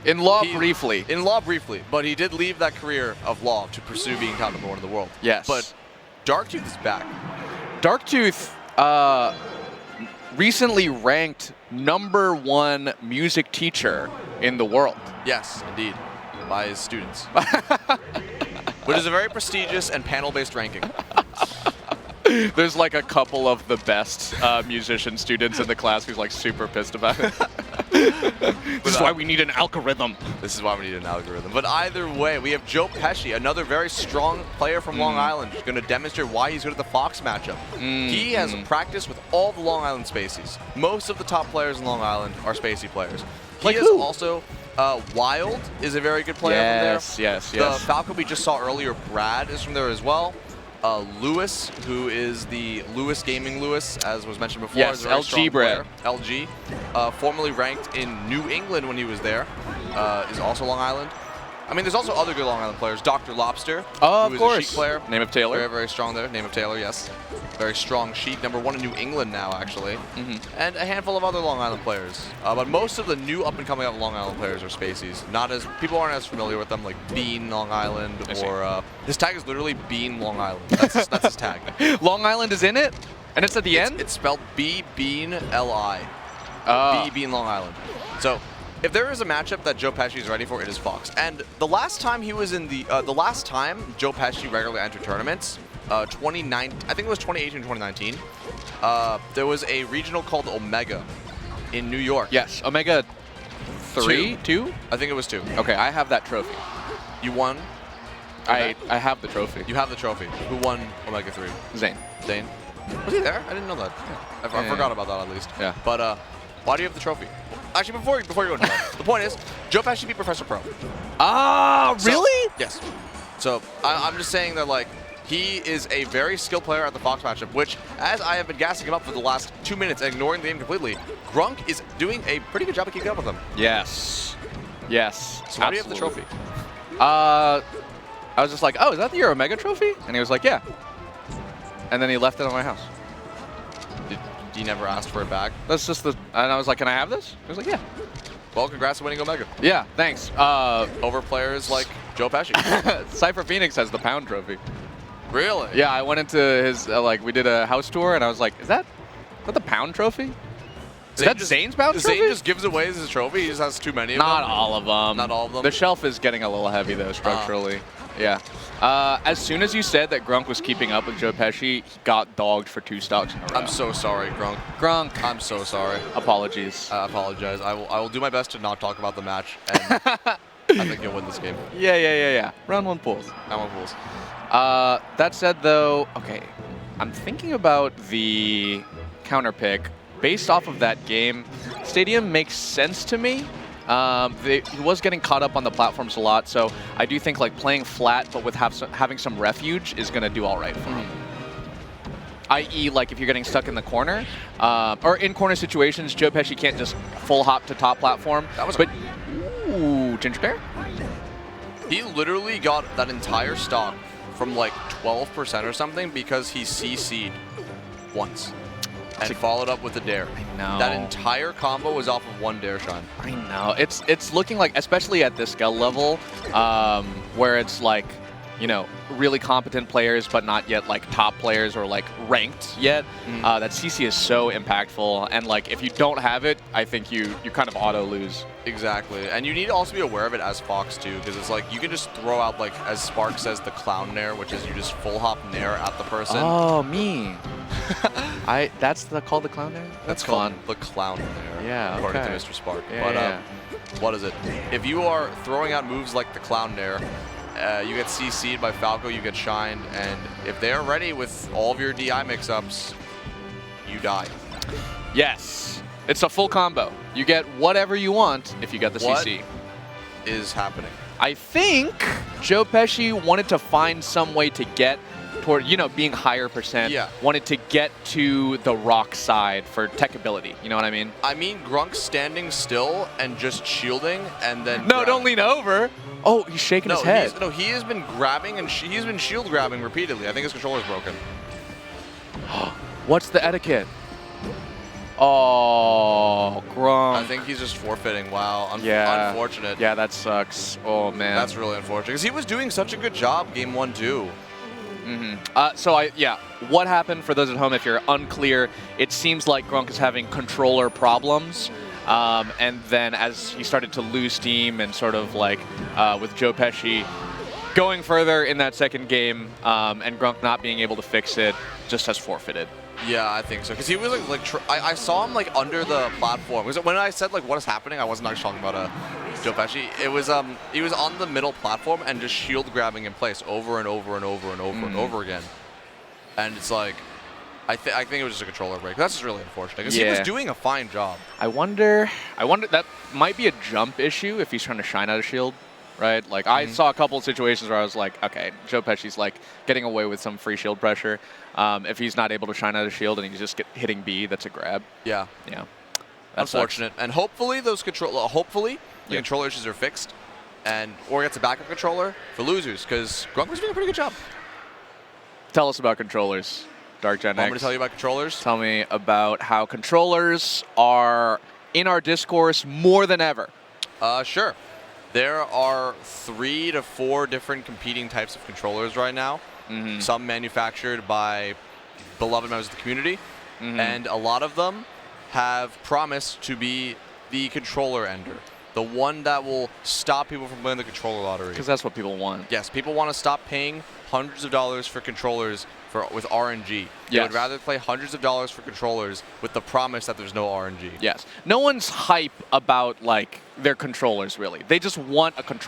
In law, briefly. In law, briefly. But he did leave that career of law to pursue being top number 1 in the world. Yes. But Darktooth is back. Darktooth recently ranked #1 music teacher in the world. Yes, indeed. By his students. Which is a very prestigious and panel-based ranking. There's like a couple of the best musician students in the class who's like super pissed about it. This is why we need an algorithm. This is why we need an algorithm. But either way, we have Joe Pesci, another very strong player from Long Island, who's going to demonstrate why he's good at the Fox matchup. He has practiced with all the Long Island Spaceys. Most of the top players in Long Island are Spacey players. He is also Wild is a very good player from there. Yes. The Falco we just saw earlier, Brad, is from there as well. Lewis, who is the Lewis Gaming Lewis, as was mentioned before. Yes, is a very LG Brad. LG, formerly ranked in New England when he was there, is also Long Island. I mean, there's also other good Long Island players. Dr. Lobster, who is a Sheik player. Name of Taylor. Very, very strong there. Name of Taylor, yes. Very strong Sheik, #1 in New England now, actually. And a handful of other Long Island players. But most of the new up-and-coming Long Island players are Spaceys. People aren't as familiar with them, like Bean Long Island, or his tag is literally Bean Long Island. That's his tag. Long Island is in it, and it's at the end. It's spelled B-Bean-L-I. Bean Long Island. So, if there is a matchup that Joe Pesci is ready for, it is Fox. And the last time he was in the last time Joe Pesci regularly entered tournaments, I think it was 2018 or 2019. There was a regional called Omega in New York. Yes, Omega 3, 2? I think it was 2. Okay, I have that trophy. You won? I have the trophy. You have the trophy. Who won Omega 3? Zane. Zane? Was he there? I didn't know that. Yeah. I forgot about that at least. Yeah. But why do you have the trophy? Actually, before you go into that, the point is, Joe Pesci beat Professor Pro. Ah, really? Yes. So I'm just saying that, like, he is a very skilled player at the Fox matchup, which, as I have been gassing him up for the last 2 minutes and ignoring the game completely, Grunk is doing a pretty good job of keeping up with him. Yes. Yes. So why do you have the trophy? I was just like, oh, is that your Omega trophy? And he was like, yeah. And then he left it at my house. He never asked for it back? That's just and I was like, can I have this? He was like, yeah. Well, congrats on winning Omega. Yeah, thanks. Over players like Joe Pesci. Cypher Phoenix has the Pound trophy. Really? Yeah, I went into his, we did a house tour, and I was like, is that the Pound trophy? Is that Zane's Pound trophy? Zane just gives away his trophy? He just has too many of them? Not all of them. Not all of them? The shelf is getting a little heavy, though, structurally. Yeah. As soon as you said that Grunk was keeping up with Joe Pesci, he got dogged for 2 stocks in a row. I'm so sorry, Grunk. Grunk. I'm so sorry. Apologies. I apologize. I will do my best to not talk about the match, and I think you'll win this game. Yeah. Round 1 pools. Round 1 pools. That said, though, okay, I'm thinking about the counter pick. Based off of that game, Stadium makes sense to me. He was getting caught up on the platforms a lot, so I do think like playing flat but with having some refuge is going to do all right for him. I.e., like if you're getting stuck in the corner, or in corner situations, Joe Pesci can't just full hop to top platform. Ooh, Ginger Bear? He literally got that entire stock from like 12% or something because he CC'd once. And followed up with a dare. I know. That entire combo was off of 1 dare shine. I know. It's looking like, especially at this skill level, where it's like, you know, really competent players, but not yet like top players or like ranked yet. That CC is so impactful, and like if you don't have it, I think you kind of auto lose. Exactly, and you need to also be aware of it as Fox too, because it's like you can just throw out, like as Spark says, the clown nair, which is you just full hop nair at the person. Oh, me. That's called the clown nair? That's called the clown nair. Yeah, according to Mr. Spark. But what is it? If you are throwing out moves like the clown nair, you get CC'd by Falco, you get shined, and if they're ready with all of your DI mix-ups, you die. Yes. It's a full combo. You get whatever you want if you get the CC. What is happening? I think Joe Pesci wanted to find some way to get toward, you know, being higher percent. Yeah. Wanted to get to the rock side for tech ability. You know what I mean? I mean, Grunk standing still and just shielding and then... No, don't lean over. Oh, he's shaking his head. He has been grabbing and he's been shield grabbing repeatedly. I think his controller's broken. What's the etiquette? Oh, Grunk. I think he's just forfeiting. Wow. Yeah. Unfortunate. Yeah, that sucks. Oh, man. That's really unfortunate because he was doing such a good job game 1, 2. So what happened for those at home? If you're unclear, it seems like Grunk is having controller problems. And then as he started to lose steam and sort of like with joepesci going further in that second game and Grunk not being able to fix it, just has forfeited. Yeah, I think so. Because he was I saw him like under the platform. When I said like what is happening, I wasn't actually talking about joepesci. It was he was on the middle platform and just shield grabbing in place over and over and over and over and over again. And it's like, I think it was just a controller break. That's just really unfortunate because he was doing a fine job. I wonder that might be a jump issue if he's trying to shine out a shield, right? Like I saw a couple of situations where I was like, okay, joepesci's like getting away with some free shield pressure. If he's not able to shine out a shield and he's just hitting B, that's a grab. Yeah. Yeah. Unfortunate. And hopefully those the controller issues are fixed, or gets a backup controller for losers because Grunk was doing a pretty good job. Tell us about controllers, Dark Gen X. Want me to tell you about controllers? Tell me about how controllers are in our discourse more than ever. Sure. There are 3 to 4 different competing types of controllers right now. Some manufactured by beloved members of the community, and a lot of them have promised to be the controller ender. The one that will stop people from playing the controller lottery. Because that's what people want. Yes, people want to stop paying hundreds of dollars for controllers with RNG. They would rather play hundreds of dollars for controllers with the promise that there's no RNG. Yes. No one's hype about like their controllers really. They just want a controller.